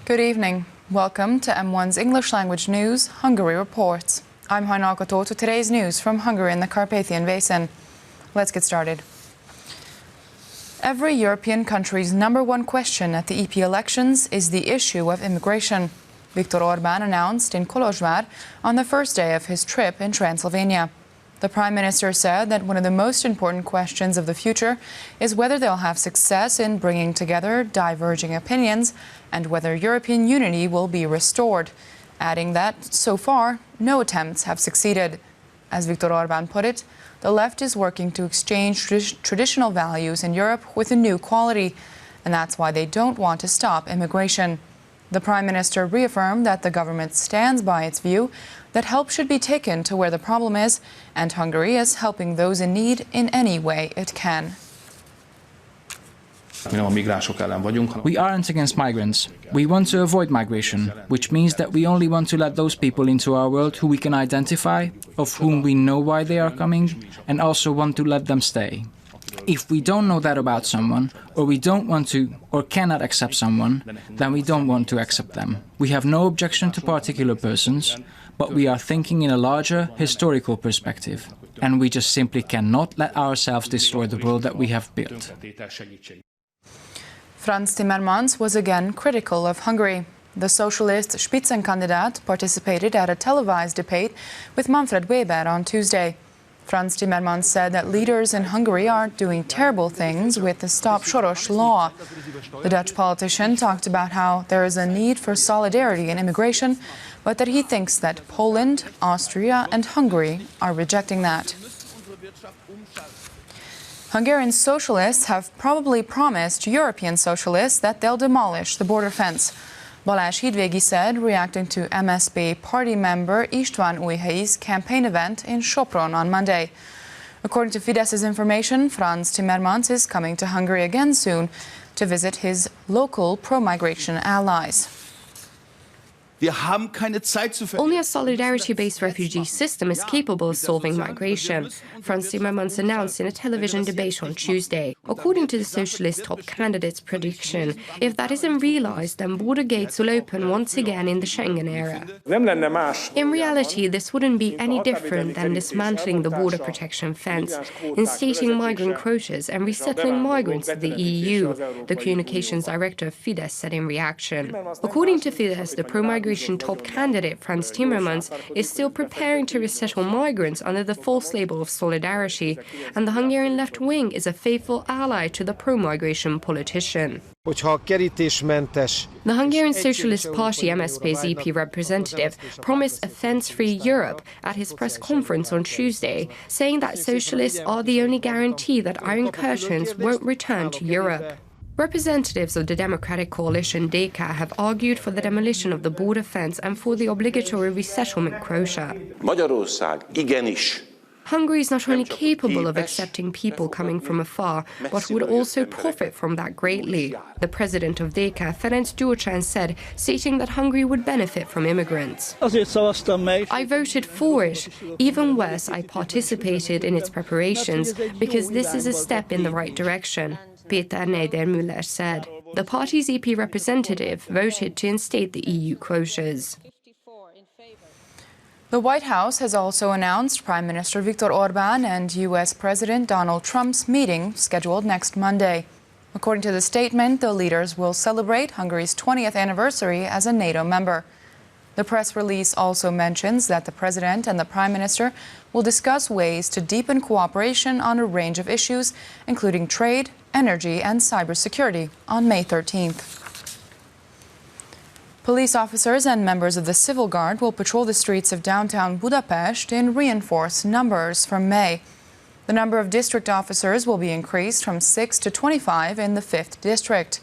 Good evening. Welcome to M1's English language news, Hungary Reports. I'm Hajnal Katót with today's news from Hungary in the Carpathian Basin. Let's get started. Every European country's #1 question at the EP elections is the issue of immigration. Viktor Orbán announced in Kolozsvár on the first day of his trip in Transylvania. The Prime Minister said that one of the most important questions of the future is whether they'll have success in bringing together diverging opinions and whether European unity will be restored, adding that, so far, no attempts have succeeded. As Viktor Orbán put it, the left is working to exchange traditional values in Europe with a new quality, and that's why they don't want to stop immigration. The Prime Minister reaffirmed that the government stands by its view that help should be taken to where the problem is, and Hungary is helping those in need in any way it can. We aren't against migrants. We want to avoid migration, which means that we only want to let those people into our world who we can identify, of whom we know why they are coming, and also want to let them stay. If we don't know that about someone, or we don't want to or cannot accept someone, then we don't want to accept them. We have no objection to particular persons, but we are thinking in a larger historical perspective, and we just simply cannot let ourselves destroy the world that we have built. Franz Timmermans was again critical of Hungary. The socialist Spitzenkandidat participated at a televised debate with Manfred Weber on Tuesday. Franz Timmermans said that leaders in Hungary are doing terrible things with the Stop Soros law. The Dutch politician talked about how there is a need for solidarity in immigration, but that he thinks that Poland, Austria and Hungary are rejecting that. Hungarian socialists have probably promised European socialists that they'll demolish the border fence. Balázs Hídvégi said, reacting to MSZP party member István Ujhelyi's campaign event in Sopron on Monday. According to Fidesz's information, Franz Timmermans is coming to Hungary again soon to visit his local pro-migration allies. Only a solidarity-based refugee system is capable of solving migration, Franz Timmermans announced in a television debate on Tuesday. According to the socialist top candidate's prediction, if that isn't realized, then border gates will open once again in the Schengen era. In reality, this wouldn't be any different than dismantling the border protection fence, instating migrant quotas and resettling migrants to the EU, the communications director of Fidesz said in reaction. According to Fidesz, the pro-migration top candidate Franz Timmermans is still preparing to resettle migrants under the false label of solidarity, and the Hungarian left wing is a faithful ally to the pro-migration politician. The Hungarian Socialist Party MSZP's EP representative promised a fence-free Europe at his press conference on Tuesday, saying that socialists are the only guarantee that Iron Curtains won't return to Europe. Representatives of the Democratic Coalition DK have argued for the demolition of the border fence and for the obligatory resettlement quota. Hungary is not only capable of accepting people coming from afar, but would also profit from that greatly, the president of DK, Ferenc Gyurcsány, said, stating that Hungary would benefit from immigrants. I voted for it. Even worse, I participated in its preparations, because this is a step in the right direction, Péter Niedermüller said. The party's EP representative voted to instate the EU quotas. The White House has also announced Prime Minister Viktor Orbán and U.S. President Donald Trump's meeting scheduled next Monday. According to the statement, the leaders will celebrate Hungary's 20th anniversary as a NATO member. The press release also mentions that the President and the Prime Minister will discuss ways to deepen cooperation on a range of issues, including trade, energy and cybersecurity, on May 13th. Police officers and members of the Civil Guard will patrol the streets of downtown Budapest in reinforced numbers from May. The number of district officers will be increased from 6 to 25 in the 5th district.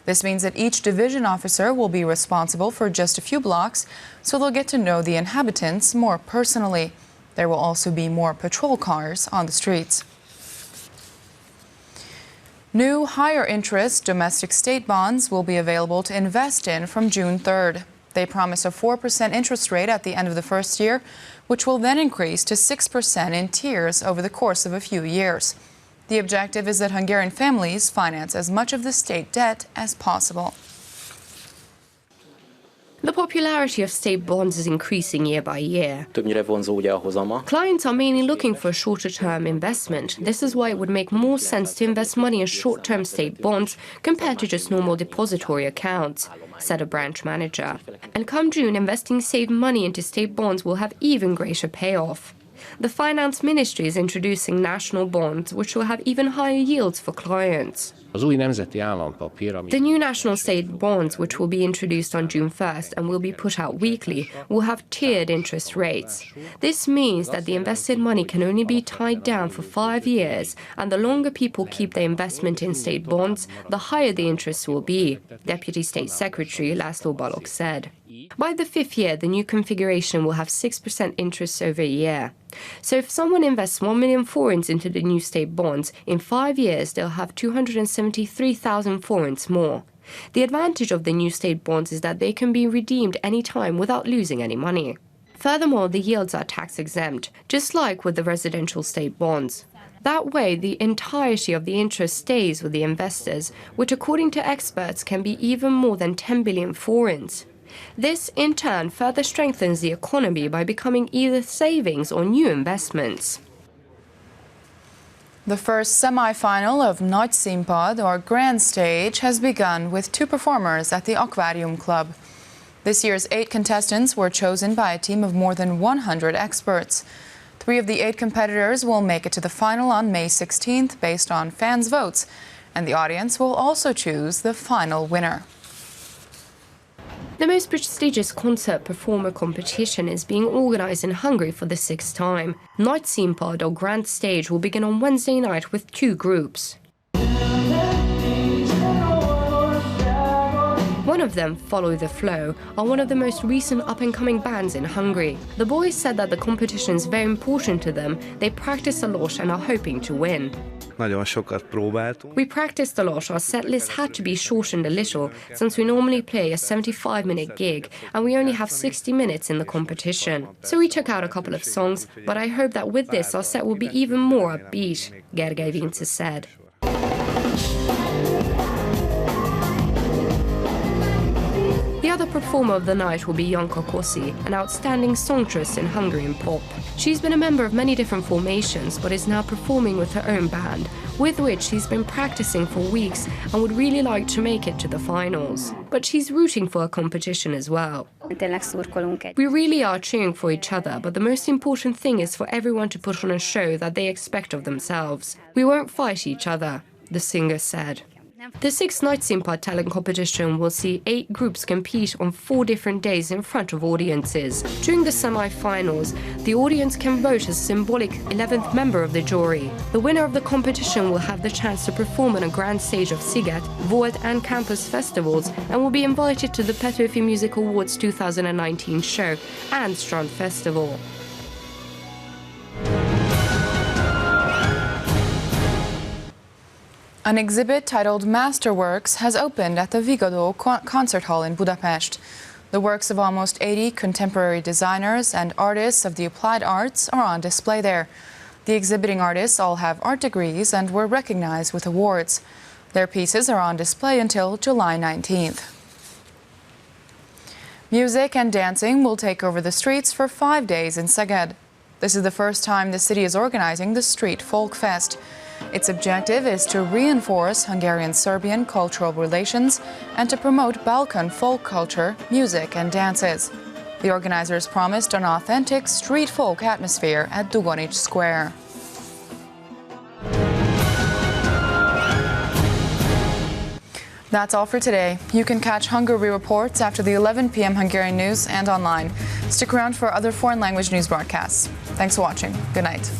This means that each division officer will be responsible for just a few blocks, so they'll get to know the inhabitants more personally. There will also be more patrol cars on the streets. New higher interest domestic state bonds will be available to invest in from June 3rd. They promise a 4% interest rate at the end of the first year, which will then increase to 6% in tiers over the course of a few years. The objective is that Hungarian families finance as much of the state debt as possible. The popularity of state bonds is increasing year by year. Többnyire vonzó ugye a hozama. Clients are mainly looking for a shorter-term investment. This is why it would make more sense to invest money in short-term state bonds compared to just normal depository accounts, said a branch manager. And come June, investing saved money into state bonds will have even greater payoff. The Finance Ministry is introducing national bonds, which will have even higher yields for clients. Az új nemzeti állampapír, ami The new national state bonds, which will be introduced on June 1st and will be put out weekly, will have tiered interest rates. This means that the invested money can only be tied down for 5 years, and the longer people keep their investment in state bonds, the higher the interest will be, Deputy State Secretary László Balogh said. By the 5th year, the new configuration will have 6% interest over a year. So if someone invests 1 million forints into the new state bonds, in 5 years they'll have 273,000 forints more. The advantage of the new state bonds is that they can be redeemed any time without losing any money. Furthermore, the yields are tax exempt, just like with the residential state bonds. That way, the entirety of the interest stays with the investors, which according to experts can be even more than 10 billion forints. This, in turn, further strengthens the economy by becoming either savings or new investments. The first semi-final of Nagy Színpad, or Grand Stage, has begun with 2 performers at the Aquarium Club. This year's 8 contestants were chosen by a team of more than 100 experts. 3 of the 8 competitors will make it to the final on May 16th based on fans' votes, and the audience will also choose the final winner. The most prestigious concert performer competition is being organized in Hungary for the 6th time. Nagy Színpad, or Grand Stage, will begin on Wednesday night with 2 groups. One of them, Follow the Flow, are one of the most recent up-and-coming bands in Hungary. The boys said that the competition is very important to them. They practice a lot and are hoping to win. Nagyon sokat próbáltunk. We practiced a lot. Our set list had to be shortened a little, since we normally play a 75-minute gig, and we only have 60 minutes in the competition. So we took out a couple of songs, but I hope that with this our set will be even more upbeat, Gergely Vince said. The other performer of the night will be Janka Kossi, an outstanding songstress in Hungarian pop. She's been a member of many different formations, but is now performing with her own band, with which she's been practicing for weeks and would really like to make it to the finals. But she's rooting for a competition as well. We really are cheering for each other, but the most important thing is for everyone to put on a show that they expect of themselves. We won't fight each other, the singer said. The 6th Nagy Színpad talent competition will see 8 groups compete on 4 different days in front of audiences. During the semi-finals, the audience can vote as symbolic 11th member of the jury. The winner of the competition will have the chance to perform on a grand stage of Sziget, Volt and Campus festivals, and will be invited to the Petőfi Music Awards 2019 show and Strand Festival. An exhibit titled Masterworks has opened at the Vigadó Concert Hall in Budapest. The works of almost 80 contemporary designers and artists of the applied arts are on display there. The exhibiting artists all have art degrees and were recognized with awards. Their pieces are on display until July 19th. Music and dancing will take over the streets for 5 days in Szeged. This is the first time the city is organizing the Street Folk Fest. Its objective is to reinforce Hungarian-Serbian cultural relations and to promote Balkan folk culture, music and dances. The organizers promised an authentic street folk atmosphere at Dugonics Square. That's all for today. You can catch Hungary reports after the 11 p.m. Hungarian news and online. Stick around for other foreign language news broadcasts. Thanks for watching. Good night.